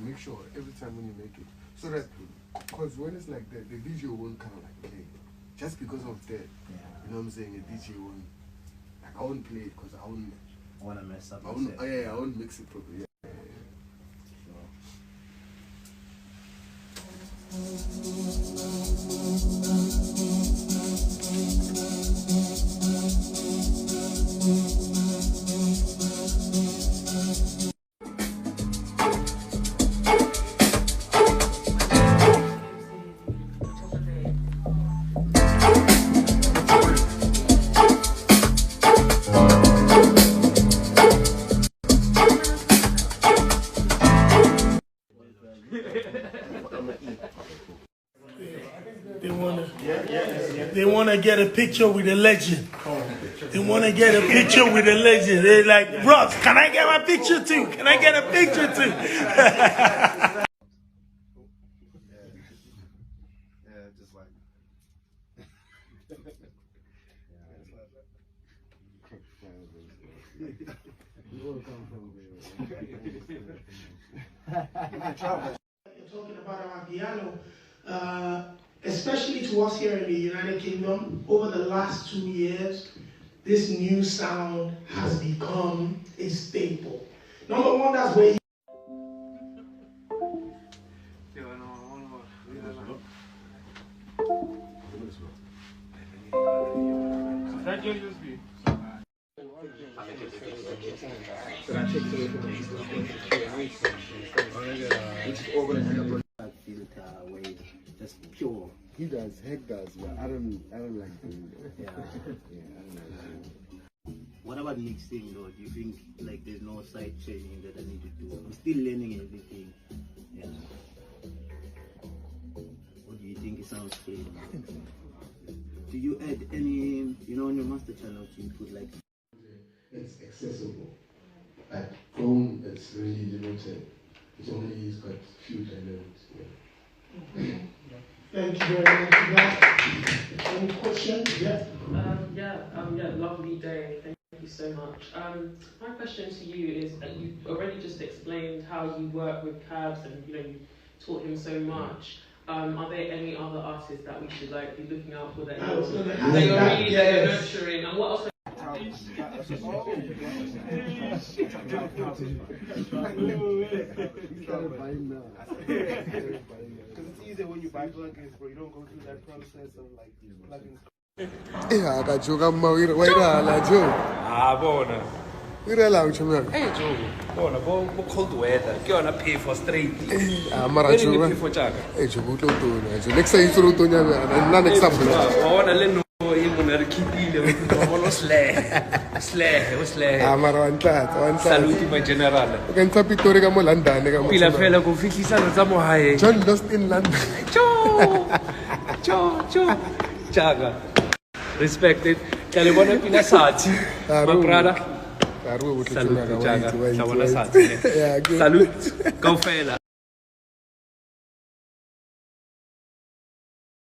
make sure every time when you make it, so that because when it's like that, the DJ won't kind of like play just because of that. Yeah. You know what I'm saying? A DJ won't like I won't play it because I won't. I wanna mess up. I won't. Oh, yeah, I won't mix it properly. Yeah. They wanna get a picture with a legend. They wanna get a picture with a legend. They're like, bros, can I get my picture too? Can I get a picture too? Just like. You're talking about Amapiano, especially to us here in the United Kingdom, over the last 2 years, this new sound has become a staple. Number one, that's where just pure. He does, Heck does, but I don't like doing that. Yeah. Yeah, I don't like doing that. What about mixing though? Do you think like there's no side training that I need to do? I'm still learning everything. Yeah. What do you think it sounds fair? Do you add any, on your master channel, do you put like... It's accessible. At home, it's really limited. It's only got few dynamics. Yeah. Thank you very much for that. Any questions? Yeah. Lovely day. Thank you so much. My question to you is: you already just explained how you work with cabs, and you taught him so much. Are there any other artists that we should be looking out for that you're nurturing, and what else? Because it's easier when you buy plugins, bro. You don't go through that process of plugins. Yeah, I got you. I'm wait Joe. Bona. We're allowed to make. Hey, Joe. Bona, cold weather. You're gonna pay for straight. Marachu. Pay for Jack. Hey, Joe, next time you throw to me, and not example. I want to let know you're going to keep in the slay. Saluti, my general. You can tap it to the London. Pila fella go 50 cents. John lost in London. Joe. Chaga. Respected. Calibona Pina Sati. My brother. Salute, Chaga. Salute. Go fella.